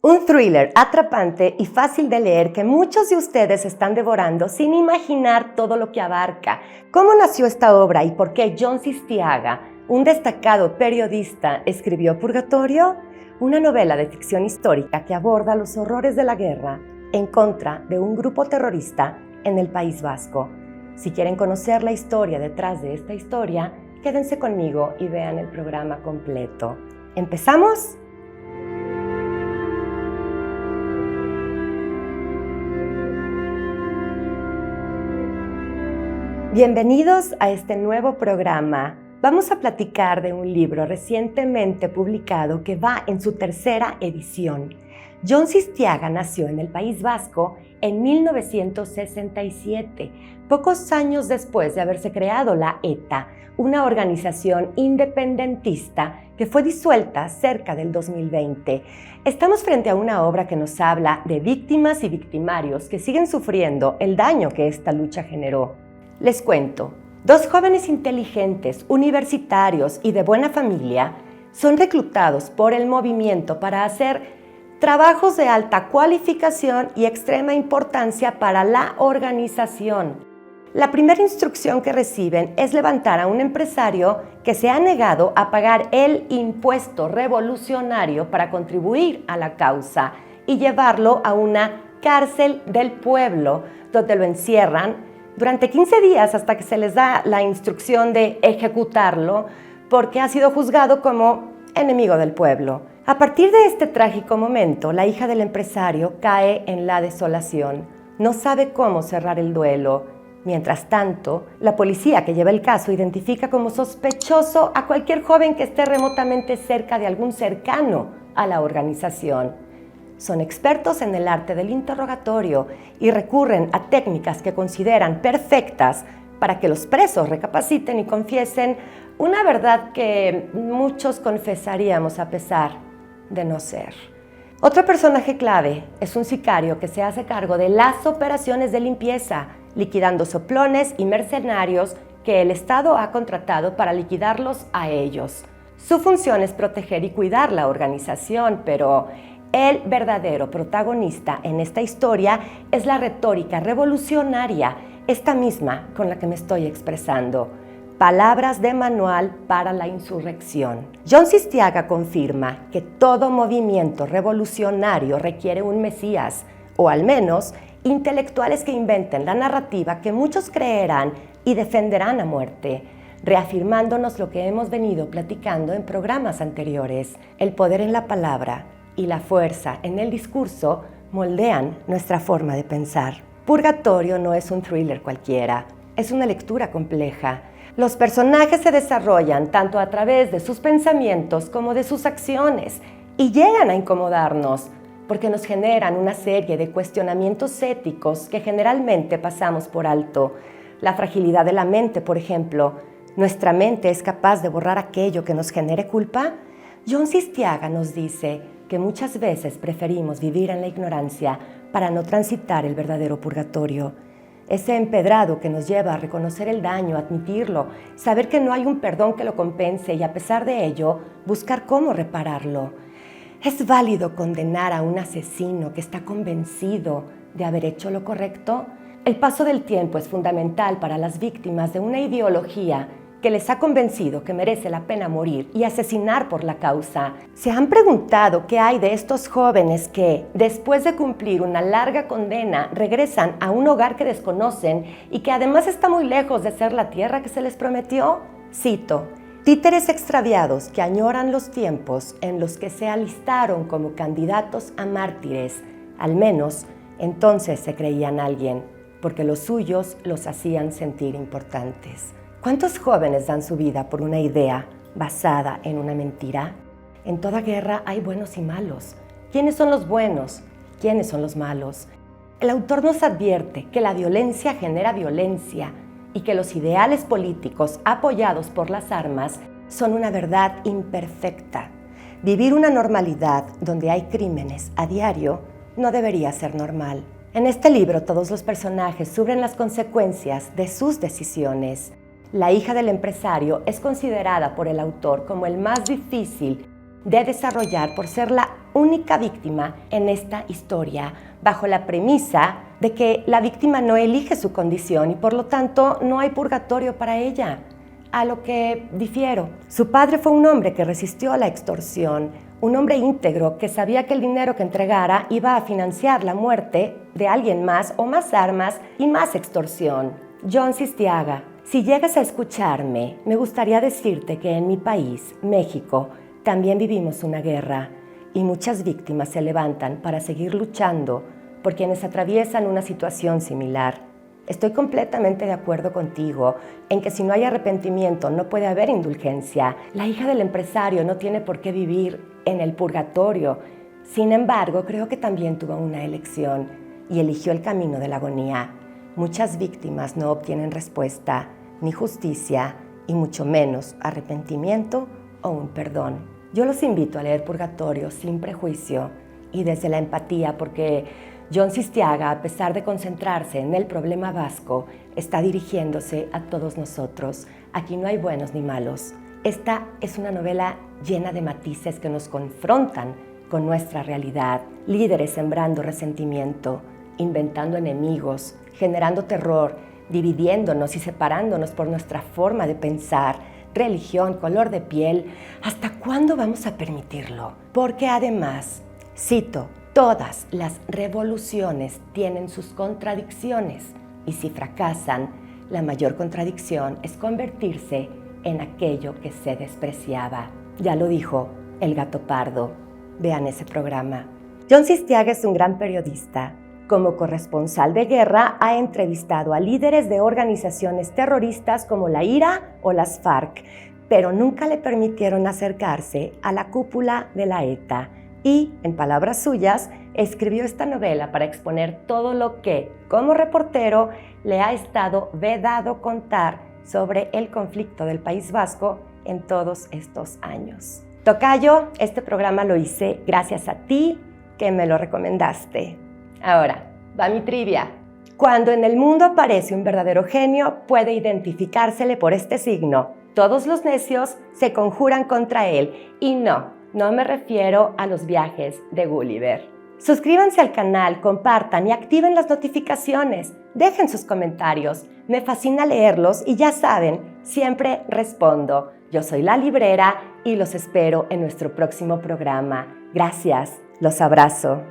Un thriller atrapante y fácil de leer que muchos de ustedes están devorando sin imaginar todo lo que abarca. ¿Cómo nació esta obra y por qué John Sistiaga, un destacado periodista, escribió Purgatorio? Una novela de ficción histórica que aborda los horrores de la guerra en contra de un grupo terrorista en el País Vasco. Si quieren conocer la historia detrás de esta historia, quédense conmigo y vean el programa completo. ¿Empezamos? Bienvenidos a este nuevo programa. Vamos a platicar de un libro recientemente publicado que va en su tercera edición. John Sistiaga nació en el País Vasco en 1967, pocos años después de haberse creado la ETA, una organización independentista que fue disuelta cerca del 2020. Estamos frente a una obra que nos habla de víctimas y victimarios que siguen sufriendo el daño que esta lucha generó. Les cuento, dos jóvenes inteligentes, universitarios y de buena familia son reclutados por el movimiento para hacer trabajos de alta cualificación y extrema importancia para la organización. La primera instrucción que reciben es levantar a un empresario que se ha negado a pagar el impuesto revolucionario para contribuir a la causa y llevarlo a una cárcel del pueblo, donde lo encierran durante 15 días hasta que se les da la instrucción de ejecutarlo porque ha sido juzgado como enemigo del pueblo. A partir de este trágico momento, la hija del empresario cae en la desolación. No sabe cómo cerrar el duelo. Mientras tanto, la policía que lleva el caso identifica como sospechoso a cualquier joven que esté remotamente cerca de algún cercano a la organización. Son expertos en el arte del interrogatorio y recurren a técnicas que consideran perfectas para que los presos recapaciten y confiesen una verdad que muchos confesaríamos a pesar de no ser. Otro personaje clave es un sicario que se hace cargo de las operaciones de limpieza, liquidando soplones y mercenarios que el Estado ha contratado para liquidarlos a ellos. Su función es proteger y cuidar la organización, pero el verdadero protagonista en esta historia es la retórica revolucionaria, esta misma con la que me estoy expresando. Palabras de manual para la insurrección. John Sistiaga confirma que todo movimiento revolucionario requiere un mesías, o al menos intelectuales que inventen la narrativa que muchos creerán y defenderán a muerte, reafirmándonos lo que hemos venido platicando en programas anteriores. El poder en la palabra y la fuerza en el discurso moldean nuestra forma de pensar. Purgatorio no es un thriller cualquiera, es una lectura compleja. Los personajes se desarrollan tanto a través de sus pensamientos como de sus acciones y llegan a incomodarnos porque nos generan una serie de cuestionamientos éticos que generalmente pasamos por alto. La fragilidad de la mente, por ejemplo. ¿Nuestra mente es capaz de borrar aquello que nos genere culpa? John Sistiaga nos dice que muchas veces preferimos vivir en la ignorancia para no transitar el verdadero purgatorio. Ese empedrado que nos lleva a reconocer el daño, admitirlo, saber que no hay un perdón que lo compense y a pesar de ello, buscar cómo repararlo. ¿Es válido condenar a un asesino que está convencido de haber hecho lo correcto? El paso del tiempo es fundamental para las víctimas de una ideología que les ha convencido que merece la pena morir y asesinar por la causa. ¿Se han preguntado qué hay de estos jóvenes que, después de cumplir una larga condena, regresan a un hogar que desconocen y que además está muy lejos de ser la tierra que se les prometió? Cito: títeres extraviados que añoran los tiempos en los que se alistaron como candidatos a mártires. Al menos, entonces se creían alguien, porque los suyos los hacían sentir importantes. ¿Cuántos jóvenes dan su vida por una idea basada en una mentira? En toda guerra hay buenos y malos. ¿Quiénes son los buenos? ¿Quiénes son los malos? El autor nos advierte que la violencia genera violencia y que los ideales políticos apoyados por las armas son una verdad imperfecta. Vivir una normalidad donde hay crímenes a diario no debería ser normal. En este libro todos los personajes sufren las consecuencias de sus decisiones. La hija del empresario es considerada por el autor como el más difícil de desarrollar por ser la única víctima en esta historia, bajo la premisa de que la víctima no elige su condición y por lo tanto no hay purgatorio para ella. A lo que difiero. Su padre fue un hombre que resistió a la extorsión, un hombre íntegro que sabía que el dinero que entregara iba a financiar la muerte de alguien más o más armas y más extorsión. John Sistiaga, si llegas a escucharme, me gustaría decirte que en mi país, México, también vivimos una guerra y muchas víctimas se levantan para seguir luchando por quienes atraviesan una situación similar. Estoy completamente de acuerdo contigo en que si no hay arrepentimiento no puede haber indulgencia. La hija del empresario no tiene por qué vivir en el purgatorio. Sin embargo, creo que también tuvo una elección y eligió el camino de la agonía. Muchas víctimas no obtienen respuesta, ni justicia, y mucho menos arrepentimiento o un perdón. Yo los invito a leer Purgatorio sin prejuicio y desde la empatía, porque John Sistiaga, a pesar de concentrarse en el problema vasco, está dirigiéndose a todos nosotros. Aquí no hay buenos ni malos. Esta es una novela llena de matices que nos confrontan con nuestra realidad. Líderes sembrando resentimiento, inventando enemigos, generando terror, dividiéndonos y separándonos por nuestra forma de pensar, religión, color de piel. ¿Hasta cuándo vamos a permitirlo? Porque además, cito, todas las revoluciones tienen sus contradicciones y si fracasan, la mayor contradicción es convertirse en aquello que se despreciaba. Ya lo dijo el Gato Pardo. Vean ese programa. John Sistiaga es un gran periodista. Como corresponsal de guerra, ha entrevistado a líderes de organizaciones terroristas como la IRA o las FARC, pero nunca le permitieron acercarse a la cúpula de la ETA. Y, en palabras suyas, escribió esta novela para exponer todo lo que, como reportero, le ha estado vedado contar sobre el conflicto del País Vasco en todos estos años. Tocayo, este programa lo hice gracias a ti, que me lo recomendaste. Ahora, va mi trivia. Cuando en el mundo aparece un verdadero genio, puede identificársele por este signo. Todos los necios se conjuran contra él. Y no me refiero a los viajes de Gulliver. Suscríbanse al canal, compartan y activen las notificaciones. Dejen sus comentarios. Me fascina leerlos y ya saben, siempre respondo. Yo soy La Librera y los espero en nuestro próximo programa. Gracias, los abrazo.